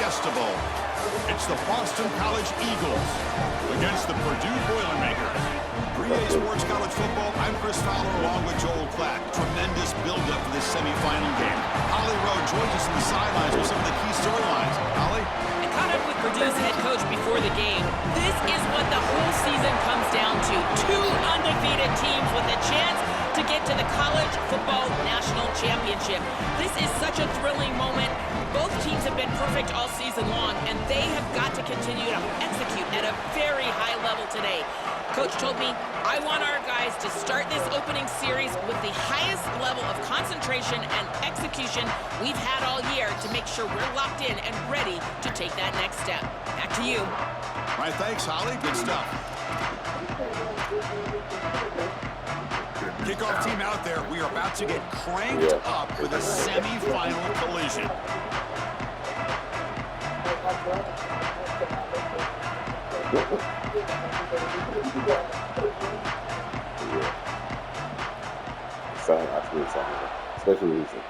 Fiesta Bowl. It's the Boston College Eagles against the Purdue Boilermakers. 3A Sports College Football, I'm Chris Fowler along with Joel Clack. Tremendous build-up for this semifinal game. Holly Rowe joins us on the sidelines with some of the key storylines. Holly? I caught up with Purdue's head coach before the game. This is what the whole season comes down to. 2 undefeated teams with a chance to get to the College Football National Championship. This is such a thrilling moment. Both teams have been perfect all season long, and they have got to continue to execute at a very high level today. Coach told me, I want our guys to start this opening series with the highest level of concentration and execution we've had all year to make sure we're locked in and ready to take that next step. Back to you. All right, thanks, Holly. Good stuff. Kickoff team out there. We are about to get cranked up with a semifinal collision. Especially recent.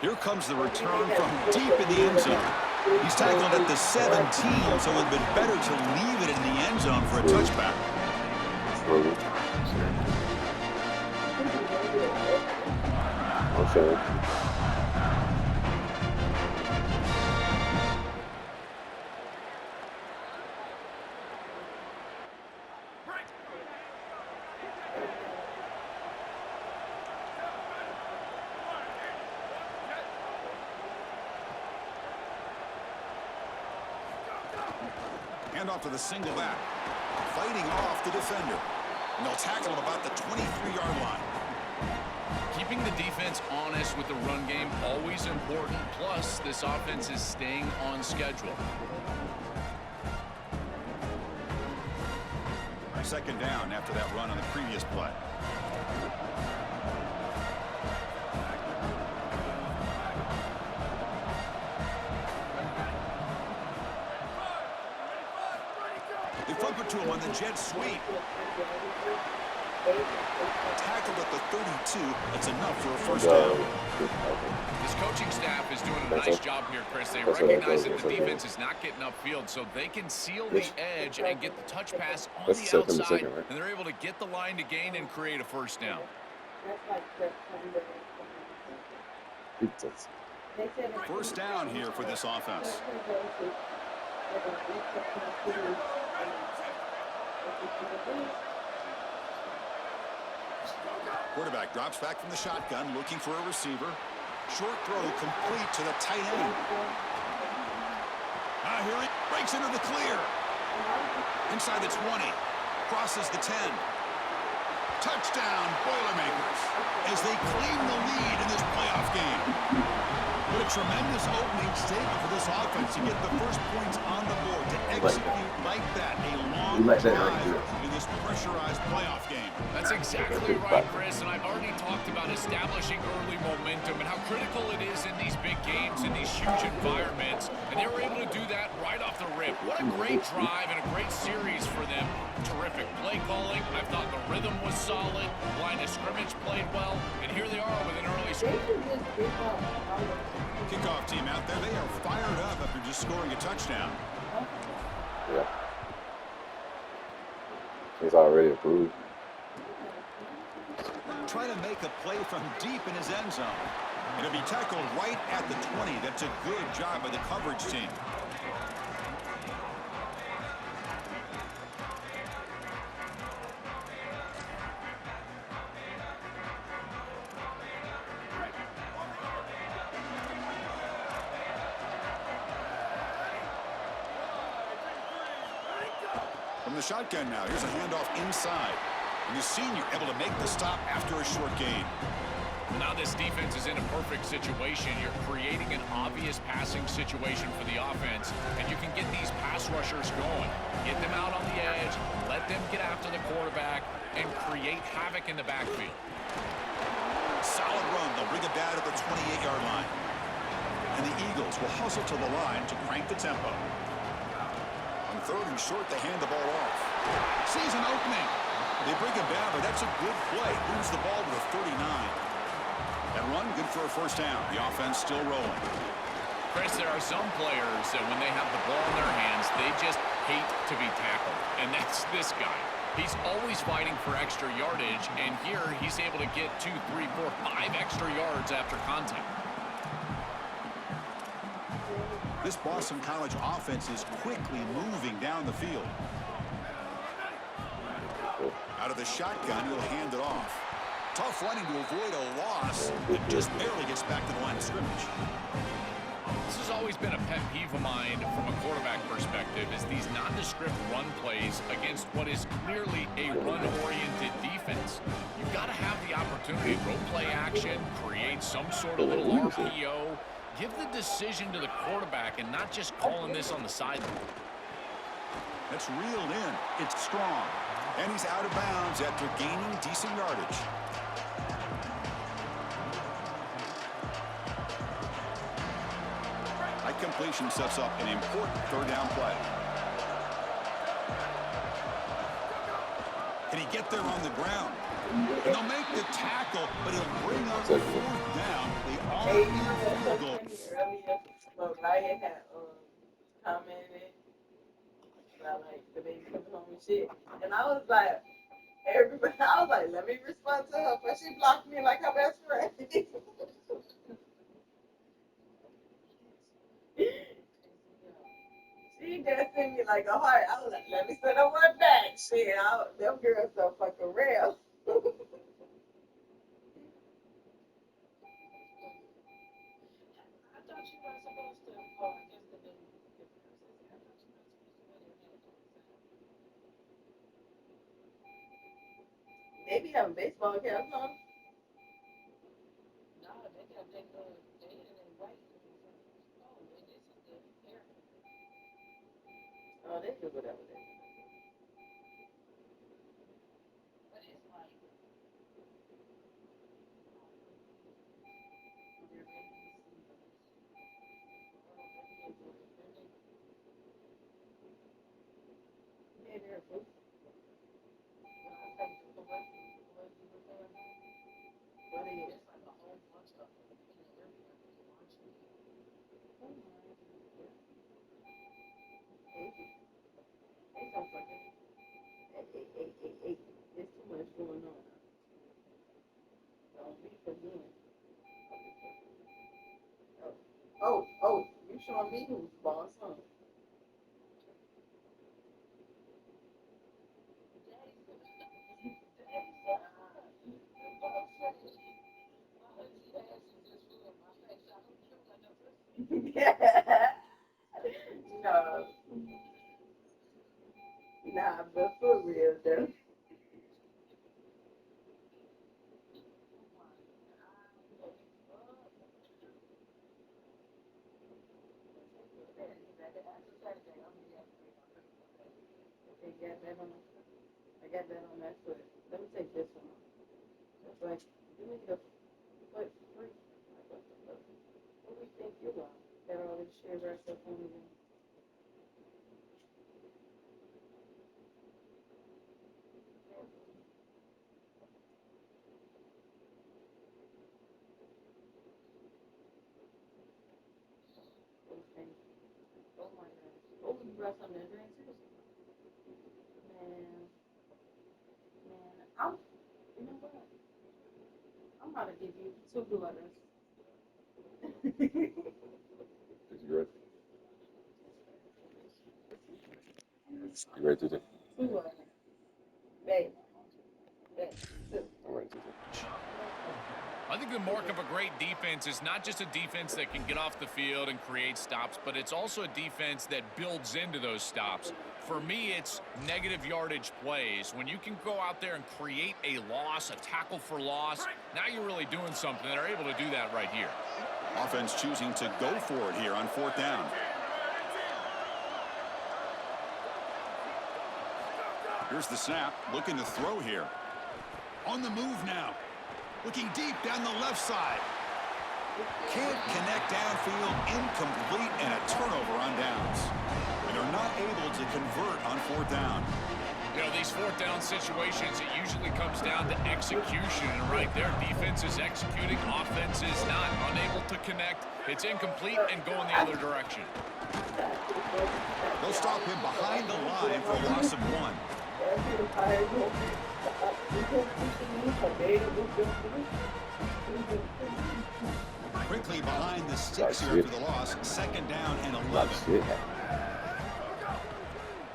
Here comes the return from deep in the end zone. He's tackled at the 17, so it would have been better to leave it in the end zone for a touchback. Okay. Hand off to the single back. Fighting off the defender. And they'll tackle him about the 23-yard line. Keeping the defense honest with the run game, always important. Plus, this offense is staying on schedule. Second down after that run on the previous play. They flip it to him on the jet sweep. Tackled at the 32. That's enough for a first down. This coaching staff is doing a nice job here, Chris. They recognize that the defense is not getting upfield, so they can seal the edge and get the touch pass on the outside, and they're able to get the line to gain and create a first down. First down here for this offense. Quarterback drops back from the shotgun, looking for a receiver. Short throw complete to the tight end. Here he breaks into the clear. Inside the 20. Crosses the 10. Touchdown, Boilermakers, as they claim the lead in this playoff game. What a tremendous opening statement for this offense to get the first points on the board, to execute like that, a long drive in this pressurized playoff game. That's exactly right, Chris, and I've already talked about establishing early momentum and how critical it is in these big games, in these huge environments, and they were able to do that right off the rip. What a great drive and a great series for them. Terrific play calling. I thought the rhythm was solid. Line of scrimmage played well, and here they are with an early score. Kickoff team out there, they are fired up after just scoring a touchdown. Yeah. He's already approved. Trying to make a play from deep in his end zone. It'll be tackled right at the 20. That's a good job by the coverage team. From the shotgun now, here's a handoff inside. And the senior able to make the stop after a short gain. Now this defense is in a perfect situation. You're creating an obvious passing situation for the offense, and you can get these pass rushers going. Get them out on the edge, let them get after the quarterback, and create havoc in the backfield. Solid run. They'll bring it down at the 28-yard line. And the Eagles will hustle to the line to crank the tempo. On third and short, they hand the ball off. Sees an opening. They bring him down, but that's a good play. Moves the ball to the 39. That run, good looking for a first down. The offense still rolling. Chris, there are some players that when they have the ball in their hands, they just hate to be tackled. And that's this guy. He's always fighting for extra yardage, and here he's able to get 2, 3, 4, 5 extra yards after contact. This Boston College offense is quickly moving down the field. Out of the shotgun, he'll hand it off. Tough running to avoid a loss. It just barely gets back to the line of scrimmage. This has always been a pet peeve of mine from a quarterback perspective, is these nondescript run plays against what is clearly a run-oriented defense. You've got to have the opportunity to rope play action, create some sort of little RPO, give the decision to the quarterback and not just calling this on the sideline. That's reeled in. It's strong. And he's out of bounds after gaining decent yardage. That completion sets up an important third down play. Can he get there on the ground? And they'll make the tackle, but he'll bring up the fourth down. They are in field goal. Earlier, Ryan had commented about like the baby coming home and shit, and I was like, let me respond to her, but she blocked me like her best friend. She just sent me like a heart. I was like, let me send her one back. Shit, them girls so fucking real. They be having baseball camps, huh? No, they got they and white. Oh, they do whatever they do. But it's like hey there, boo. What is it? It's like a whole bunch of them in the area watching. Oh my God. Hey, some fucking. Hey. There's too much going on. Don't be forgetting. Oh, you showing me who's boss, huh? No. Nah, but for real though. I got that on that foot. Let me take this one. It's like, you need a foot free. What do you think you are? Got all this shit wrapped up on you. Oh my gosh. Oh, you brought something to drink too? Man, you know what? I'm about to give you 2 blue letters. Is you ready? You ready to do? 2 letters. Babe. 2. I'm ready to do. I think the mark of a great defense is not just a defense that can get off the field and create stops, but it's also a defense that builds into those stops. For me, it's negative yardage plays. When you can go out there and create a loss, a tackle for loss, now you're really doing something. They're able to do that right here. Offense choosing to go for it here on 4th down. Here's the snap, looking to throw here. On the move now. Looking deep down the left side. Can't connect downfield, incomplete, and a turnover on downs. And they're not able to convert on 4th down. You know, these fourth down situations, it usually comes down to execution. And right there, defense is executing, offense is not. Unable to connect. It's incomplete and going the other direction. They'll stop him behind the line for a loss of 1. Quickly behind the sticks here for the loss. 2nd down and 11.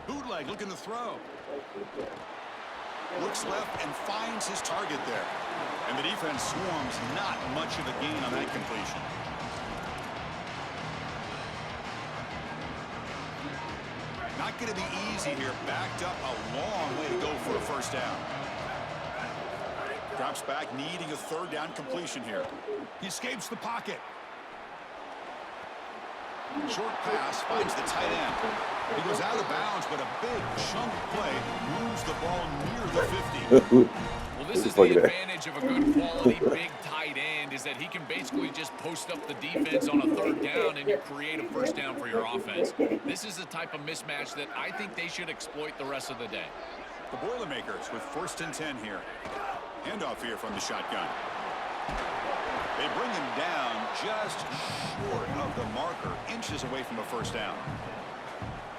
Bootleg looking to throw. Looks left and finds his target there. And the defense swarms, not much of a gain on that completion. Not going to be easy here. Backed up a long way to go for a 1st down. Drops back, needing a 3rd down completion here. He escapes the pocket. Short pass finds the tight end. He goes out of bounds, but a big chunk play moves the ball near the 50. Well, this is the advantage of a good quality big tight end, is that he can basically just post up the defense on a 3rd down and you create a 1st down for your offense. This is the type of mismatch that I think they should exploit the rest of the day. The Boilermakers with 1st and 10 here. Handoff here from the shotgun. They bring him down just short of the marker, inches away from a 1st down.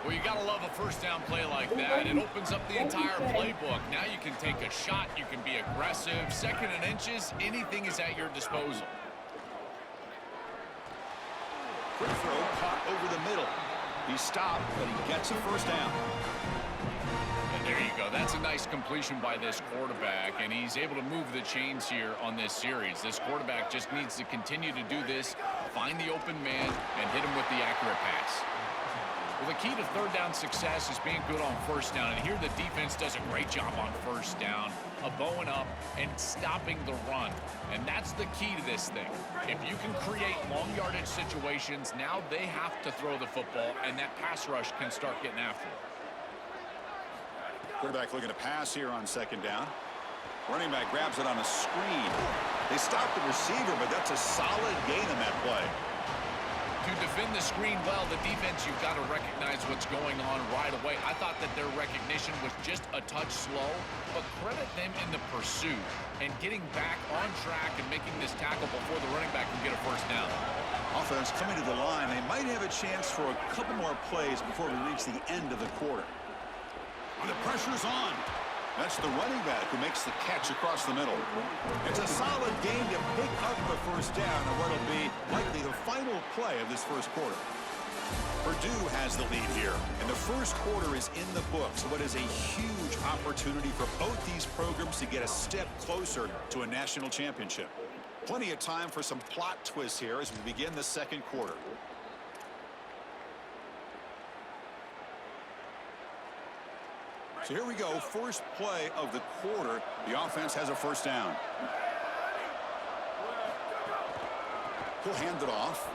Well, you got to love a 1st down play like that. It opens up the entire playbook. Now you can take a shot. You can be aggressive. 2nd and inches, anything is at your disposal. Quick throw caught over the middle. He stopped, but he gets a 1st down. And there you go. That's a nice completion by this quarterback, and he's able to move the chains here on this series. This quarterback just needs to continue to do this, find the open man, and hit him with the accurate pass. Well, the key to 3rd down success is being good on 1st down, and here the defense does a great job on 1st down of bowing up and stopping the run. And that's the key to this thing. If you can create long yardage situations, now they have to throw the football, and that pass rush can start getting after it. Quarterback looking to pass here on 2nd down. Running back grabs it on a screen. They stop the receiver, but that's a solid gain on that play. To defend the screen well, the defense, you've got to recognize what's going on right away. I thought that their recognition was just a touch slow, but credit them in the pursuit and getting back on track and making this tackle before the running back can get a 1st down. Offense coming to the line. They might have a chance for a couple more plays before we reach the end of the quarter. The pressure's on. That's the running back who makes the catch across the middle. It's a solid gain to pick up the 1st down on what will be likely the final play of this 1st quarter. Purdue has the lead here, and the 1st quarter is in the books. What is a huge opportunity for both these programs to get a step closer to a national championship. Plenty of time for some plot twists here as we begin the 2nd quarter. So here we go, 1st play of the quarter. The offense has a 1st down. He'll hand it off.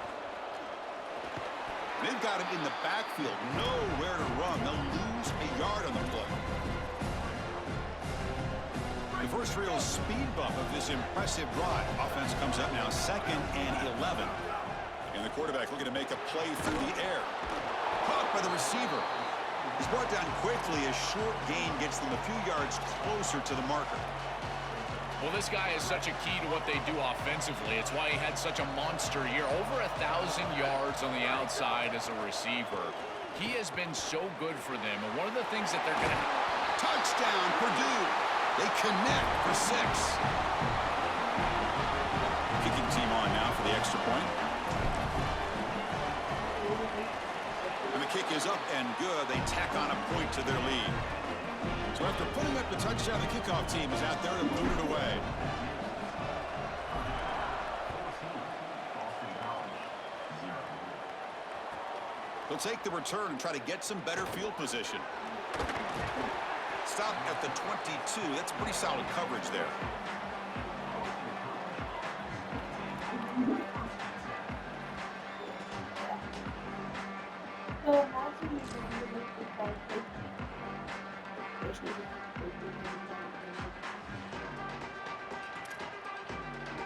They've got him in the backfield, nowhere to run. They'll lose a yard on the play. The first real speed bump of this impressive drive. Offense comes up now 2nd and 11. And the quarterback looking to make a play through the air. Caught by the receiver. He's brought down quickly. A short gain gets them a few yards closer to the marker. Well, this guy is such a key to what they do offensively. It's why he had such a monster year. Over 1,000 yards on the outside as a receiver. He has been so good for them. And one of the things that they're going to... Touchdown, Purdue. They connect for 6. Kicking team on now for the extra point. And the kick is up and good. They tack on a point to their lead. So after putting up the touchdown, the kickoff team is out there to boot it away. They'll take the return and try to get some better field position. Stop at the 22. That's pretty solid coverage there.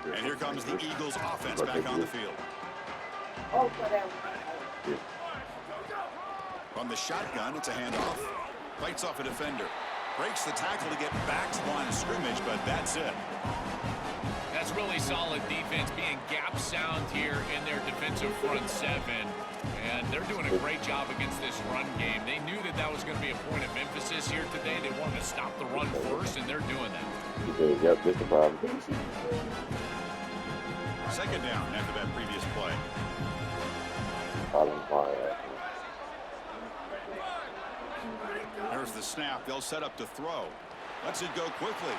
And here comes the Eagles offense back on the field. From the shotgun, it's a handoff. Fights off a defender. Breaks the tackle to get back to the line of scrimmage, but that's it. That's really solid defense, being gap sound here in their defensive front seven. And they're doing a great job against this run game. They knew that that was going to be a point of emphasis here today. They wanted to stop the run first, and they're doing that. Yep, that's the problem. Second down after that previous play. There's the snap. They'll set up to throw. Lets it go quickly.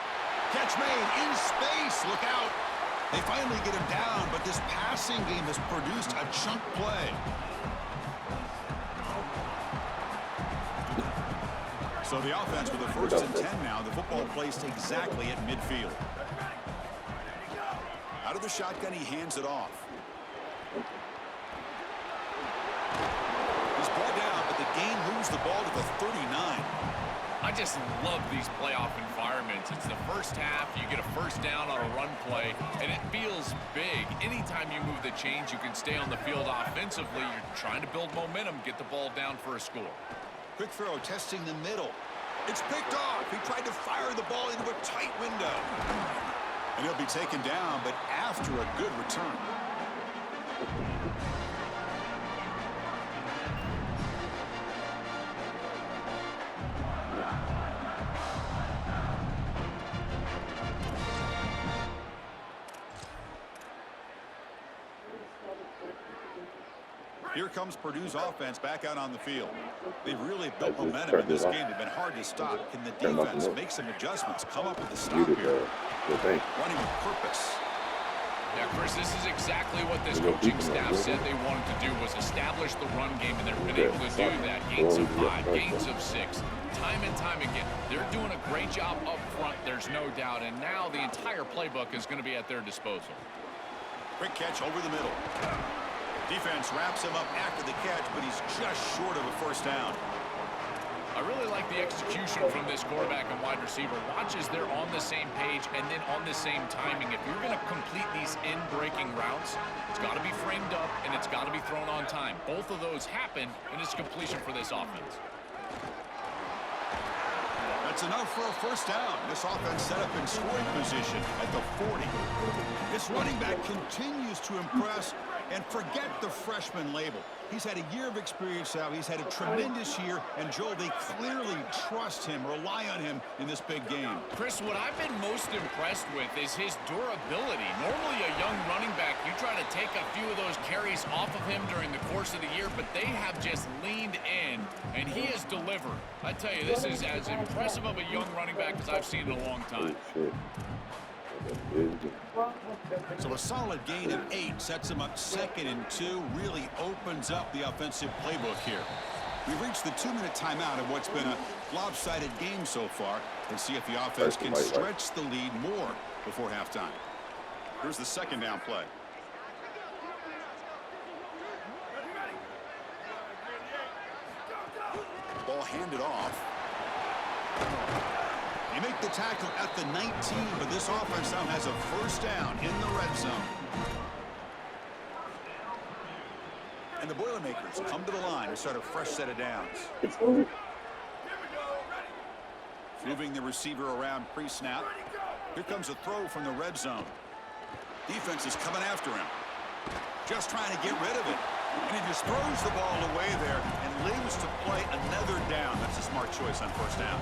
Catch made in space. Look out. They finally get him down, but this passing game has produced a chunk play. So the offense with a 1st and 10 now. The football placed exactly at midfield. Out of the shotgun, he hands it off. He's brought down, but the game moves the ball to the 39. I just love these playoff environments. It's the first half, you get a first down on a run play, and it feels big. Anytime you move the chains, you can stay on the field offensively. You're trying to build momentum, get the ball down for a score. Quick throw, testing the middle. It's picked off. He tried to fire the ball into a tight window. And he'll be taken down, but after a good return. Here comes Purdue's offense back out on the field. They've really built momentum in this game. They've been hard to stop. Can the defense make some adjustments, come up with a stop here? Running with purpose. Yeah, Chris, this is exactly what this coaching staff said they wanted to do, was establish the run game, and they've been able to do that. Gains of 5, gains of 6, time and time again. They're doing a great job up front, there's no doubt, and now the entire playbook is going to be at their disposal. Quick catch over the middle. Defense wraps him up after the catch, but he's just short of a first down. I really like the execution from this quarterback and wide receiver. Watch as they're on the same page and then on the same timing. If you're going to complete these in-breaking routes, it's got to be framed up and it's got to be thrown on time. Both of those happen, and it's completion for this offense. That's enough for a first down. This offense set up in scoring position at the 40. This running back continues to impress, and forget the freshman label. He's had a year of experience now. He's had a tremendous year, and Joel, they clearly trust him, rely on him in this big game. Chris, what I've been most impressed with is his durability. Normally a young running back, you try to take a few of those carries off of him during the course of the year, but they have just leaned in, and he has delivered. I tell you, this is as impressive of a young running back as I've seen in a long time. So a solid gain of 8 sets him up 2nd and 2, really opens up the offensive playbook here. We've reached the 2-minute timeout of what's been a lopsided game so far. Let's see if the offense can stretch the lead more before halftime. Here's the second down play. Ball handed off. They make the tackle at the 19, but this offense now has a first down in the red zone. And the Boilermakers come to the line to start a fresh set of downs. Moving the receiver around pre-snap. Here comes a throw from the red zone. Defense is coming after him. Just trying to get rid of it. And he just throws the ball away there and lives to play another down. That's a smart choice on first down.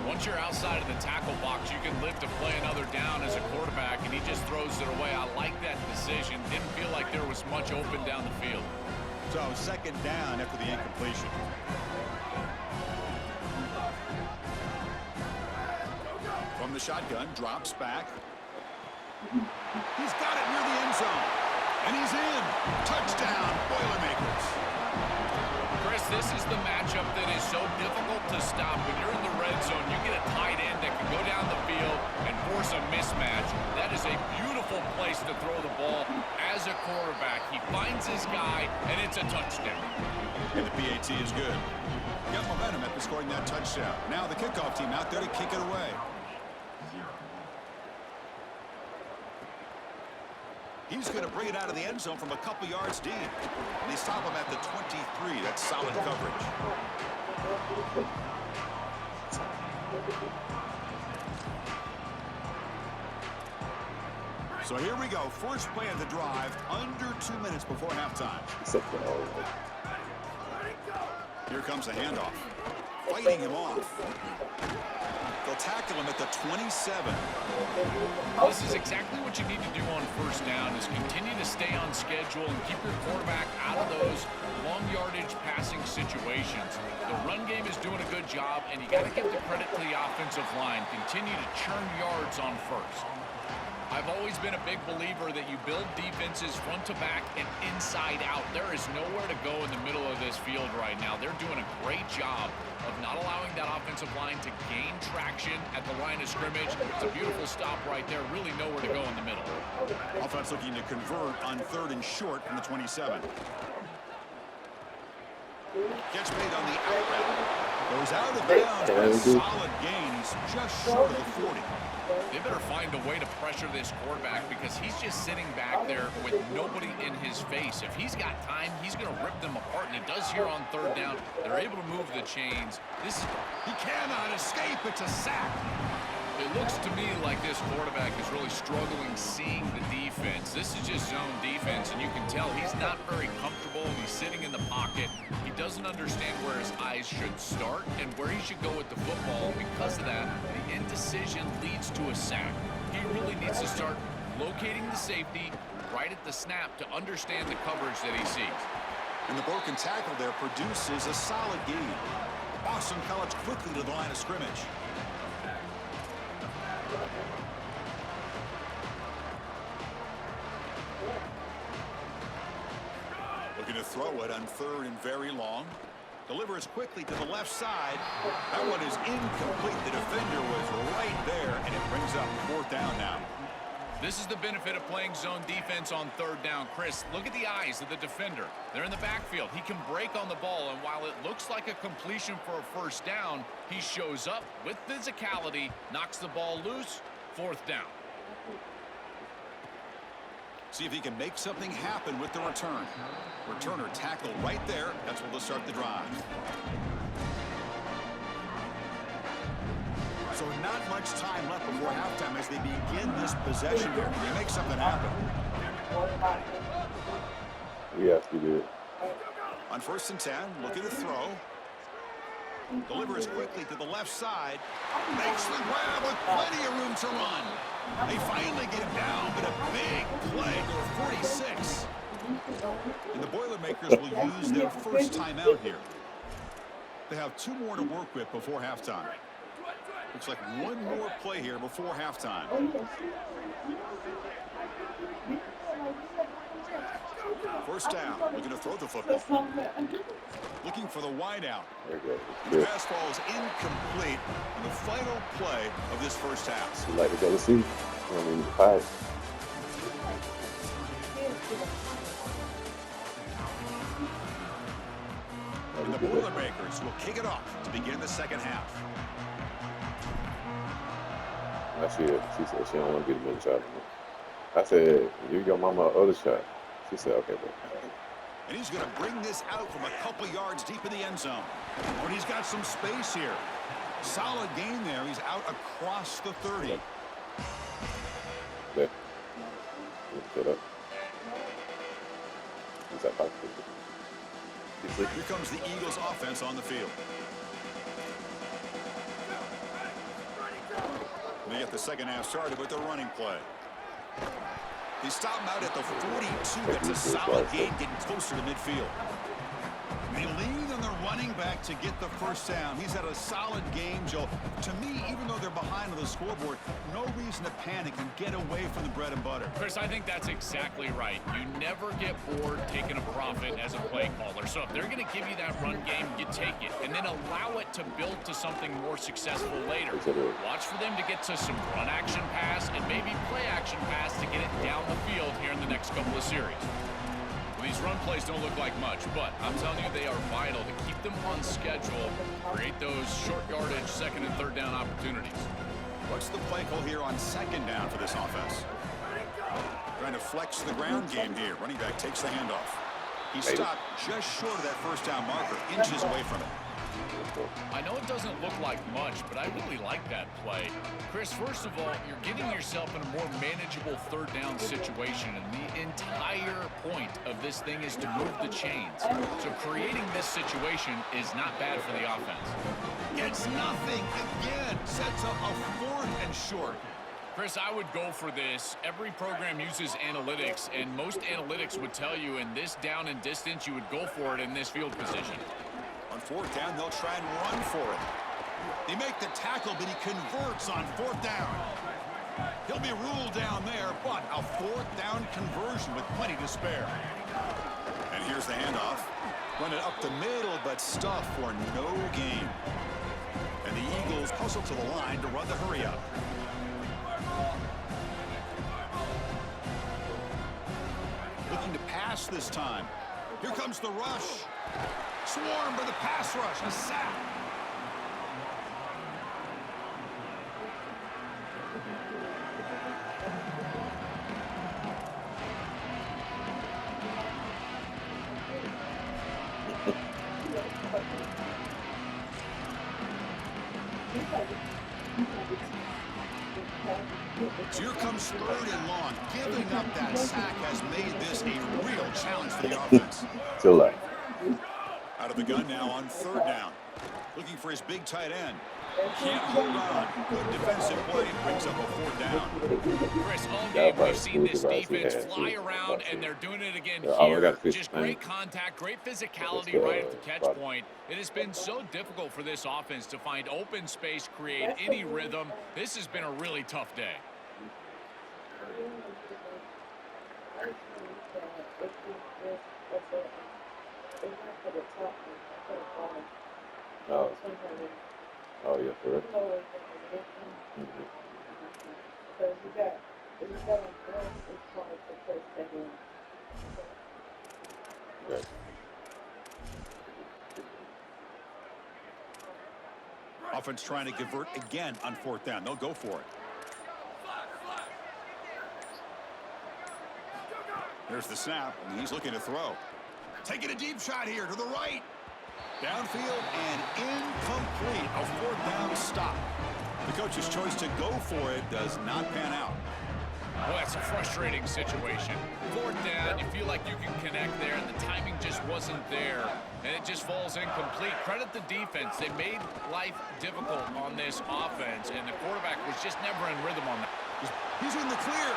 Once you're outside of the tackle box, you can live to play another down as a quarterback, and he just throws it away. I like that decision. Didn't feel like there was much open down the field. So second down after the incompletion. From the shotgun, drops back. He's got it near the end zone. And he's in. Touchdown, Boilermakers. Chris, this is the matchup that is so difficult to stop. When you're in the red zone, you get a tight end that can go down the field and force a mismatch. That is a beautiful place to throw the ball as a quarterback. He finds his guy, and it's a touchdown. And the PAT is good. Got momentum after scoring that touchdown. Now the kickoff team out there to kick it away. He's going to bring it out of the end zone from a couple yards deep. And they stop him at the 23. That's solid coverage. So here we go. First play of the drive, under 2 minutes before halftime. Here comes a handoff. Fighting him off. They'll tackle him at the 27. This is exactly what you need to do on first down, is continue to stay on schedule and keep your quarterback out of those long yardage passing situations. The run game is doing a good job, and you got to give the credit to the offensive line. Continue to churn yards on first. I've always been a big believer that you build defenses front to back and inside out. There is nowhere to go in the middle of this field right now. They're doing a great job of not allowing that offensive line to gain traction at the line of scrimmage. It's a beautiful stop right there. Really nowhere to go in the middle. Offense looking to convert on 3rd and short from the 27. Gets made on the out route. Goes out of bounds, but a solid gain. He's just short of the 40. They better find a way to pressure this quarterback, because he's just sitting back there with nobody in his face. If he's got time, he's going to rip them apart, and he does here on 3rd down. They're able to move the chains. He cannot escape. It's a sack. It looks to me like this quarterback is really struggling seeing the defense. This is just zone defense, and you can tell he's not very comfortable. He's sitting in the pocket. He doesn't understand where his eyes should start and where he should go with the football. Because of that, the indecision leads to a sack. He really needs to start locating the safety right at the snap to understand the coverage that he sees. And the broken tackle there produces a solid gain. Boston College quickly to the line of scrimmage. Looking to throw it on 3rd and very long. Delivers quickly to the left side. That one is incomplete. The defender was right there, and it brings up 4th down now. This is the benefit of playing zone defense on 3rd down. Chris, look at the eyes of the defender. They're in the backfield. He can break on the ball, and while it looks like a completion for a 1st down, he shows up with physicality, knocks the ball loose, 4th down. See if he can make something happen with the return. Returner tackle right there. That's where they'll start the drive. So not much time left before halftime as they begin this possession here. Can they make something happen? Yes, we did. On 1st and 10, looking to throw. Delivers quickly to the left side. Makes the grab with plenty of room to run. They finally get him down, but a big play to 46. And the Boilermakers will use their first timeout here. They have 2 more to work with before halftime. Looks like 1 more play here before halftime. First down, looking to throw the football. Looking for the wide out. The pass ball is incomplete in the final play of this first half. You like to go to see? I mean, the pass. And the Boilermakers will kick it off to begin the second half. I see it. She said she don't want to get a middle shot. I said, give your mama other shot. She said, okay, bro. And he's going to bring this out from a couple yards deep in the end zone. But he's got some space here. Solid gain there. He's out across the 30. Yeah. Shut up. Who's that back? Here comes the Eagles offense on the field. They get the second half started with the running play. They stop him out at the 42. That's a solid gain, getting closer to midfield. They lean on the running back to get the first down. He's had a solid game, Joe. To me, even though they're behind on the scoreboard, no reason to panic and get away from the bread and butter. Chris, I think that's exactly right. You never get bored taking a profit as a play caller. So if they're going to give you that run game, you take it. And then allow it to build to something more successful later. Watch for them to get to some run action pass and maybe play action pass to get it down the field here in the next couple of series. These run plays don't look like much, but I'm telling you they are vital to keep them on schedule, create those short yardage second and third down opportunities. What's the play call here on second down for this offense? Trying to flex the ground game here. Running back takes the handoff. He stopped just short of that first down marker, inches away from it. I know it doesn't look like much, but I really like that play. Chris, first of all, you're getting yourself in a more manageable third down situation, and the entire point of this thing is to move the chains. So creating this situation is not bad for the offense. Gets nothing again. Sets up a 4th and short. Chris, I would go for this. Every program uses analytics, and most analytics would tell you in this down and distance, you would go for it in this field position. On 4th down, they'll try and run for it. They make the tackle, but he converts on 4th down. He'll be ruled down there, but a 4th down conversion with plenty to spare. And here's the handoff. Run it up the middle, but stuff for no gain. And the Eagles hustle to the line to run the hurry up. Looking to pass this time. Here comes the rush. Swarmed by the pass rush. A sack. So here comes 3rd and long. Giving up that sack has made this a real challenge for the offense. Still like. Out of the gun now on 3rd down. Looking for his big tight end. Can't hold on. Good defensive play brings up a 4th down. Chris, all game we've seen this defense fly around, and they're doing it again here. Just great contact, great physicality right at the catch point. It has been so difficult for this offense to find open space, create any rhythm. This has been a really tough day. Oh, yes, sir. Right. Offense trying to convert again on 4th down. They'll go for it. There's the snap, and he's looking to throw. Taking a deep shot here to the right. Downfield and incomplete. A 4th down stop. The coach's choice to go for it does not pan out. Well, that's a frustrating situation. 4th down, you feel like you can connect there, and the timing just wasn't there, and it just falls incomplete. Credit the defense. They made life difficult on this offense, and the quarterback was just never in rhythm on that. He's in the clear.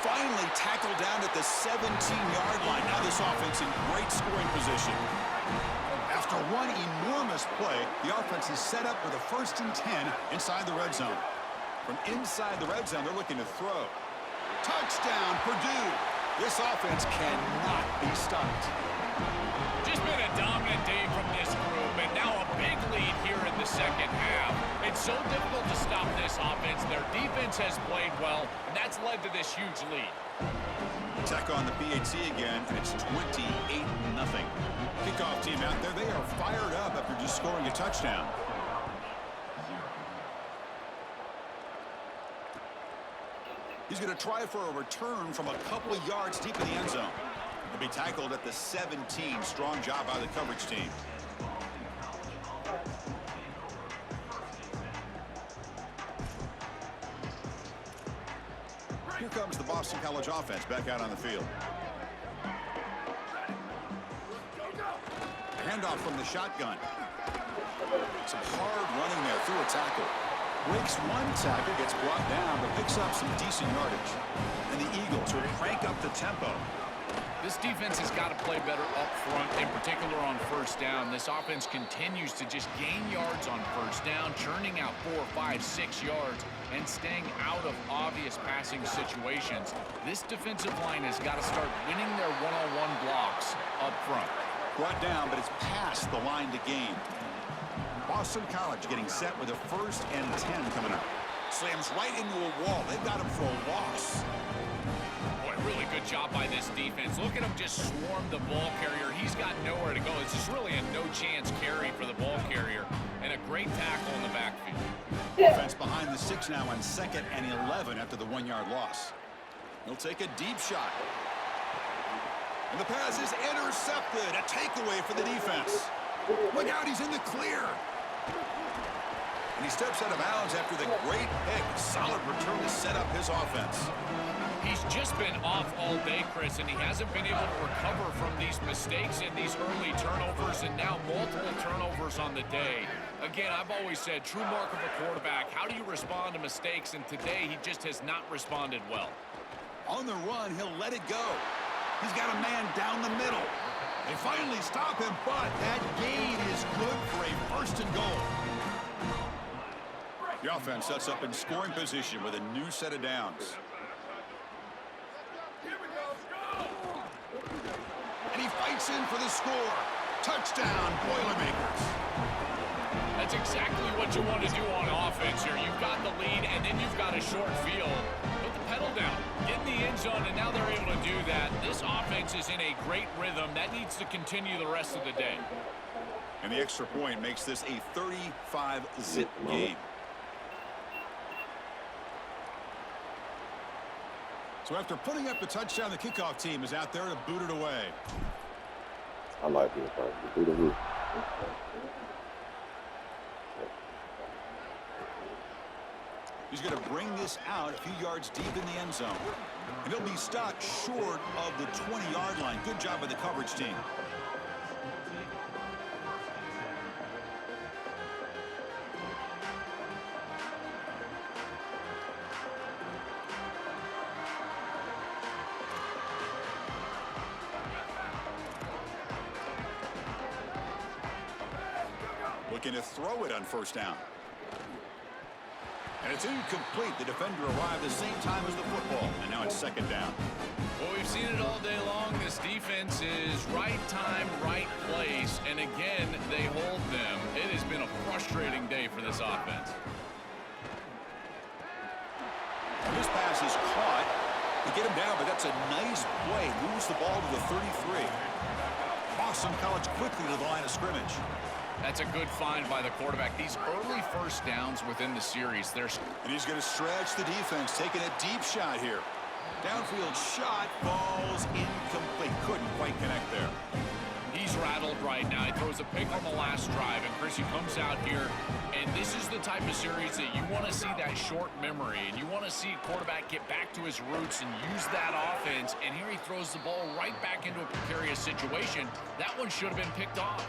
Finally tackled down at the 17-yard line. Now this offense in great scoring position. After one enormous play, the offense is set up with a 1st and 10 inside the red zone. From inside the red zone, they're looking to throw. Touchdown, Purdue. This offense cannot be stopped. Just been a dominant day from this group, and now a big lead here in the second half. It's so difficult to stop this offense. Their defense has played well, and that's led to this huge lead. Tech on the PAT again, and it's 28-0. Kickoff team out there. They are fired up after just scoring a touchdown. He's going to try for a return from a couple of yards deep in the end zone. He'll be tackled at the 17. Strong job by the coverage team. Here comes the Boston College offense back out on the field. Handoff from the shotgun. Some hard running there through a tackle. Breaks one tackle, gets brought down, but picks up some decent yardage. And the Eagles will crank up the tempo. This defense has got to play better up front, in particular on 1st down. This offense continues to just gain yards on 1st down, churning out 4, 5, 6 yards, and staying out of obvious passing situations. This defensive line has got to start winning their one-on-one blocks up front. Brought down, but it's past the line to gain. Boston College getting set with a 1st and 10 coming up. Slams right into a wall. They've got him for a loss. Boy, really good job by this defense. Look at him just swarm the ball carrier. He's got nowhere to go. It's just really a no-chance carry for the ball carrier. And a great tackle in the backfield. Defense behind the 6 now on 2nd and 11 after the 1-yard loss. He'll take a deep shot. And the pass is intercepted. A takeaway for the defense. Look out, he's in the clear. And he steps out of bounds after the great pick. Solid return to set up his offense. He's just been off all day, Chris, and he hasn't been able to recover from these mistakes and these early turnovers, and now multiple turnovers on the day. Again, I've always said, true mark of a quarterback, how do you respond to mistakes? And today, he just has not responded well. On the run, he'll let it go. He's got a man down the middle. They finally stop him, but that gain is good for a first and goal. The offense sets up in scoring position with a new set of downs. And he fights in for the score. Touchdown, Boilermakers. That's exactly what you want to do on offense here. You've got the lead, and then you've got a short field. Put the pedal down, get in the end zone, and now they're able to do that. This offense is in a great rhythm. That needs to continue the rest of the day. And the extra point makes this a 35-zip game. So after putting up the touchdown, the kickoff team is out there to boot it away. I like it. Boot it. He's going to bring this out a few yards deep in the end zone. And he'll be stopped short of the 20-yard line. Good job by the coverage team. Looking to throw it on first down. And it's incomplete. The defender arrived the same time as the football. And now it's second down. Well, we've seen it all day long. This defense is right time, right place. And again, they hold them. It has been a frustrating day for this offense. And this pass is caught to get him down, but that's a nice play. Moves the ball to the 33. Boston College quickly to the line of scrimmage. That's a good find by the quarterback. These early first downs within the series, and he's going to stretch the defense, taking a deep shot here. Downfield shot falls incomplete. Couldn't quite connect there. He's rattled right now. He throws a pick on the last drive, and Chris, he comes out here, and this is the type of series that you want to see that short memory, and you want to see a quarterback get back to his roots and use that offense, and here he throws the ball right back into a precarious situation. That one should have been picked off.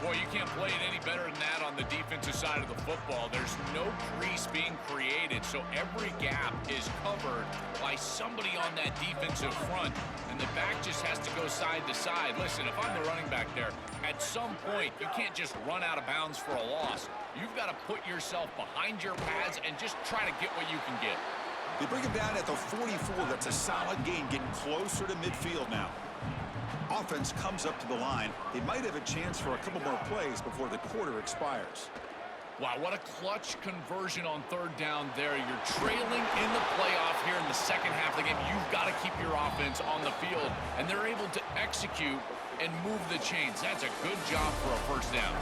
Boy, you can't play it any better than that on the defensive side of the football. There's no crease being created, so every gap is covered by somebody on that defensive front, and the back just has to go side to side. Listen, if I'm the running back there, at some point, you can't just run out of bounds for a loss. You've got to put yourself behind your pads and just try to get what you can get. They bring him down at the 44. That's a solid gain, getting closer to midfield now. Offense comes up to the line. They might have a chance for a couple more plays before the quarter expires. Wow, what a clutch conversion on third down there. You're trailing in the playoff here in the second half of the game. You've got to keep your offense on the field, and they're able to execute and move the chains. That's a good job for a first down.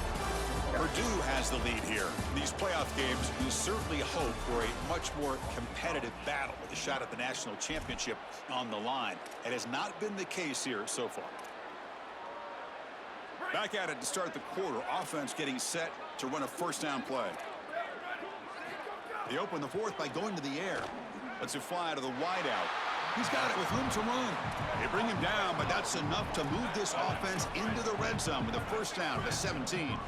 Purdue has the lead here. In these playoff games, we certainly hope for a much more competitive battle with a shot at the national championship on the line. It has not been the case here so far. Back at it to start the quarter. Offense getting set to run a first down play. They open the fourth by going to the air. Lets it fly to the wideout. He's got it with room to run. They bring him down, but that's enough to move this offense into the red zone with a first down to 17.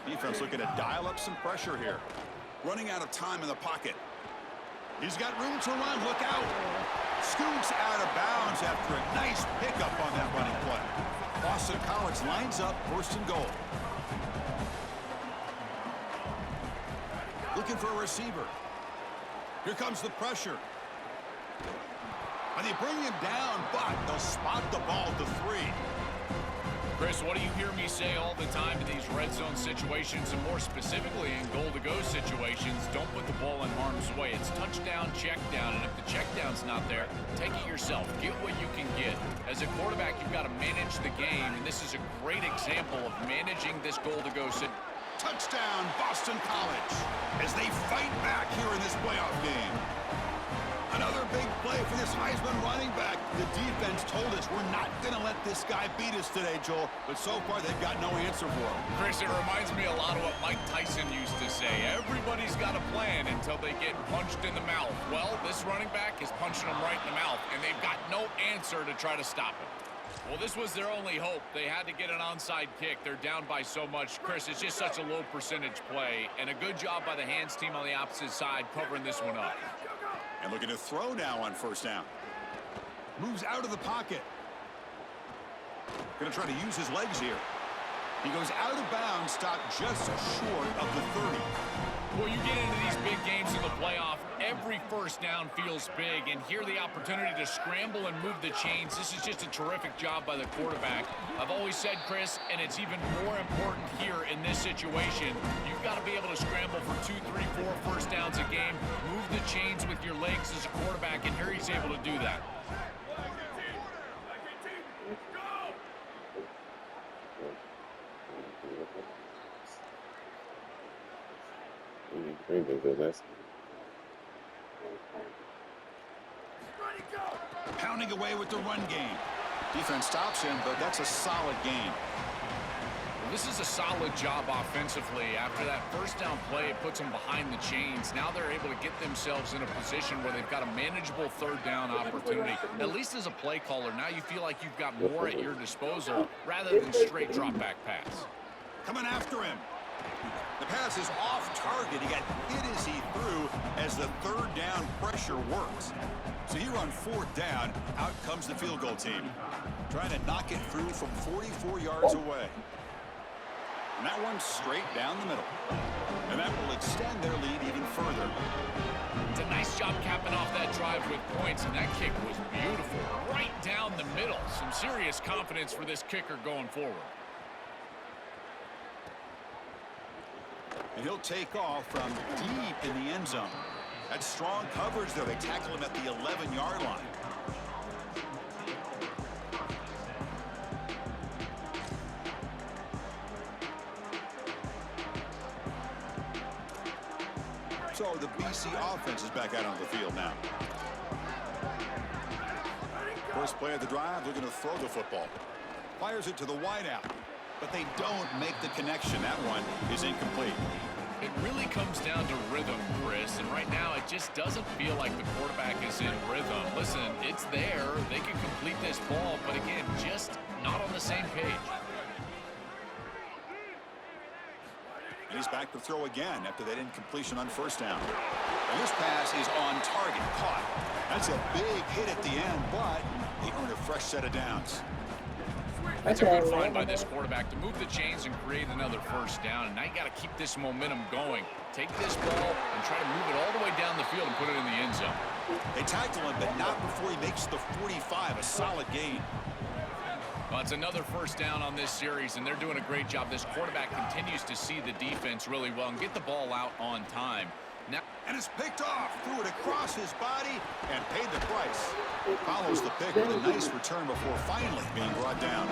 Defense looking to dial up some pressure here. Running out of time in the pocket. He's got room to run. Look out. Scoots out of bounds after a nice pickup on that running play. Boston College lines up first and goal. Looking for a receiver. Here comes the pressure. And they bring him down, but they'll spot the ball to 3. Chris, what do you hear me say all the time in these red zone situations, and more specifically in goal-to-go situations? Don't put the ball in harm's way. It's touchdown, check down, and if the check down's not there, take it yourself. Get what you can get. As a quarterback, you've got to manage the game, and this is a great example of managing this goal-to-go situation. Touchdown, Boston College, as they fight back here in this playoff game. Another big play for this Heisman running back. The defense told us College. We're not going to let this guy beat us today, Joel. But so far, they've got no answer for him. Chris, it reminds me a lot of what Mike Tyson used to say. Everybody's got a plan until they get punched in the mouth. Well, this running back is punching them right in the mouth, and they've got no answer to try to stop him. Well, this was their only hope. They had to get an onside kick. They're down by so much. Chris, it's just such a low percentage play, and a good job by the hands team on the opposite side covering this one up. And looking to throw now on first down. Moves out of the pocket. Going to try to use his legs here. He goes out of bounds, stopped just short of the 30. Well, you get into these big games in the playoff, every first down feels big, and here the opportunity to scramble and move the chains. This is just a terrific job by the quarterback. I've always said, Chris, and it's even more important here in this situation, you've got to be able to scramble for 2, 3, 4 first downs a game, move the chains with your legs as a quarterback, and here he's able to do that. Pounding away with the run game. Defense stops him, but that's a solid game. Well, this is a solid job offensively. After that first down play, it puts them behind the chains. Now they're able to get themselves in a position where they've got a manageable third down opportunity. At least as a play caller, now you feel like you've got more at your disposal rather than straight drop back pass. Coming after him. The pass is off target. He got hit as he threw as the third down pressure works. So here on fourth down, out comes the field goal team. Trying to knock it through from 44 yards away. And that one's straight down the middle. And that will extend their lead even further. It's a nice job capping off that drive with points, and that kick was beautiful. Right down the middle. Some serious confidence for this kicker going forward. And he'll take off from deep in the end zone. That's strong coverage, though. They tackle him at the 11-yard line. So the BC offense is back out on the field now. First play of the drive, looking to throw the football. Fires it to the wideout. But they don't make the connection. That one is incomplete. It really comes down to rhythm, Chris, and right now it just doesn't feel like the quarterback is in rhythm. Listen, it's there. They can complete this ball, but again, just not on the same page. And he's back to throw again after that incompletion on first down. And this pass is on target, caught. That's a big hit at the end, but he earned a fresh set of downs. That's a good find by this quarterback to move the chains and create another first down. And now you got to keep this momentum going. Take this ball and try to move it all the way down the field and put it in the end zone. They tackle him, but not before he makes the 45, a solid gain. Well, it's another first down on this series, and they're doing a great job. This quarterback continues to see the defense really well and get the ball out on time. Now, and it's picked off, threw it across his body, and paid the price. Follows the pick with a nice return before finally being brought down.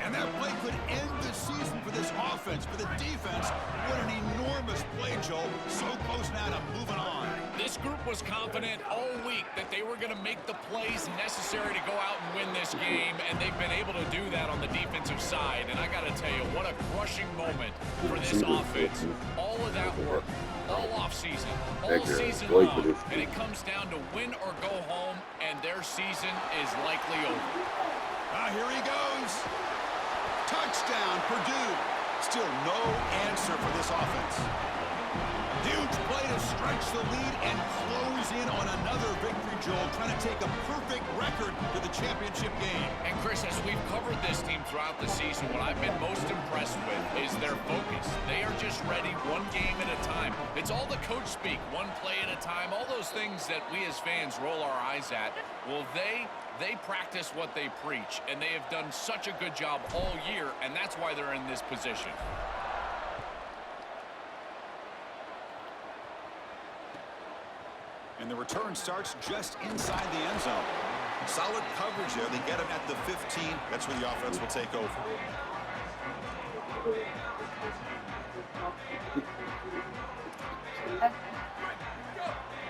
And that play could end the season for this offense. For the defense, what an enormous play, Joe. So close now to moving on. This group was confident all week that they were going to make the plays necessary to go out and win this game, and they've been able to do that on the defensive side. And I got to tell you, what a crushing moment for this offense. All of that work, all offseason, all season long, and it comes down to win or go home, and their season is likely over. Here he goes. Touchdown, Purdue. Still no answer for this offense. Huge play to stretch the lead and close in on another victory, Joel, trying to take a perfect record to the championship game. And Chris, as we've covered this team throughout the season, what I've been most impressed with is their focus. They are just ready one game at a time. It's all the coach speak, one play at a time, all those things that we as fans roll our eyes at. Well, they practice what they preach, and they have done such a good job all year, and that's why they're in this position. And the return starts just inside the end zone. Solid coverage there. They get him at the 15. That's where the offense will take over.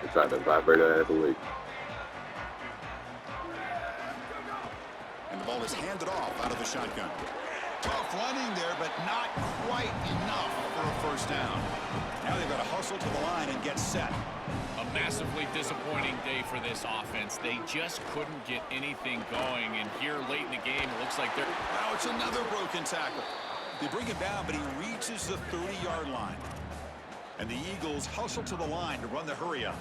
They tried to vibrate it out of the league. was handed off out of the shotgun. Tough running there, but not quite enough for a first down. Now they've got to hustle to the line and get set. A massively disappointing day for this offense. They just couldn't get anything going, and here late in the game, it looks like they're... Now it's another broken tackle. They bring him down, but he reaches the 30-yard line. And the Eagles hustle to the line to run the hurry-up.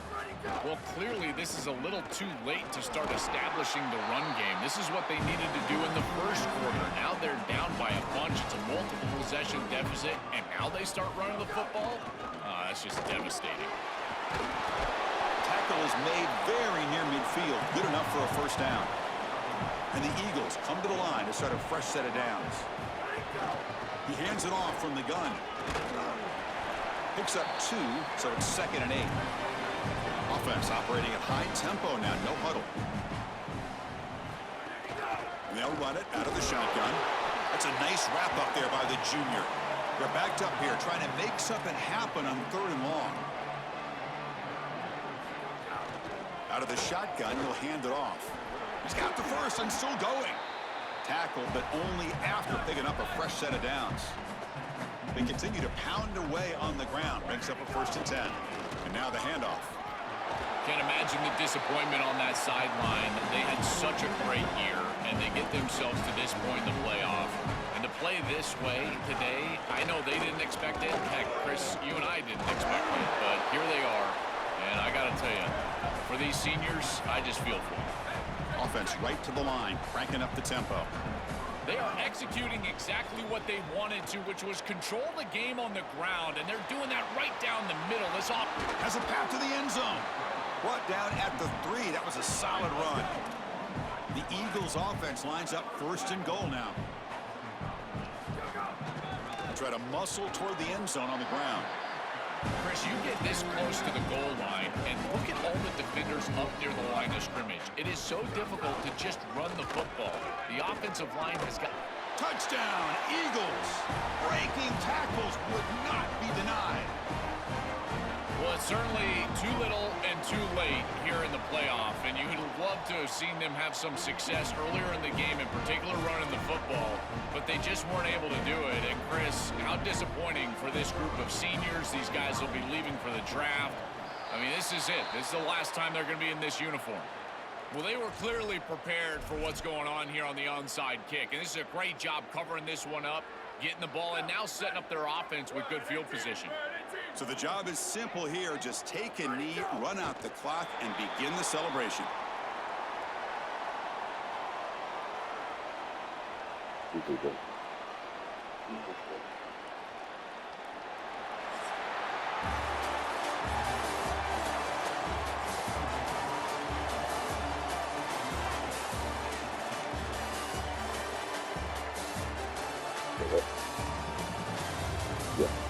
Well, clearly this is a little too late to start establishing the run game. This is what they needed to do in the first quarter. Now they're down by a bunch. It's a multiple possession deficit, and now they start running the football? That's just devastating. Tackle is made very near midfield. Good enough for a first down. And the Eagles come to the line to start a fresh set of downs. He hands it off from the gun. Picks up 2, so it's 2nd and 8. Offense operating at high tempo now, no huddle. And they'll run it out of the shotgun. That's a nice wrap up there by the junior. They're backed up here trying to make something happen on 3rd and long. Out of the shotgun, he'll hand it off. He's got the first and still going. Tackled, but only after picking up a fresh set of downs. They continue to pound away on the ground. Brings up a 1st and 10. And now the handoff. Can't imagine the disappointment on that sideline. They had such a great year, and they get themselves to this point in the playoff. And to play this way today, I know they didn't expect it. Heck, Chris, you and I didn't expect it, but here they are. And I got to tell you, for these seniors, I just feel for them. Offense right to the line, cranking up the tempo. They are executing exactly what they wanted to, which was control the game on the ground, and they're doing that right down the middle. This offense has a path to the end zone. Brought down at the 3. That was a solid run. The Eagles offense lines up 1st and goal now. Try to muscle toward the end zone on the ground. Chris, you get this close to the goal line, and look at all the defenders up near the line of scrimmage. It is so difficult to just run the football. The offensive line has got... Touchdown, Eagles! Breaking tackles would not be denied. Well, it's certainly too little and too late here in the playoff, and you would have loved to have seen them have some success earlier in the game, in particular running the football, but they just weren't able to do it. And Chris, how disappointing for this group of seniors. These guys will be leaving for the draft. I mean, this is it. This is the last time they're going to be in this uniform. Well, they were clearly prepared for what's going on here on the onside kick, and this is a great job covering this one up, getting the ball, and now setting up their offense with good field position. So the job is simple here. Just take a knee, run out the clock, and begin the celebration. Yeah.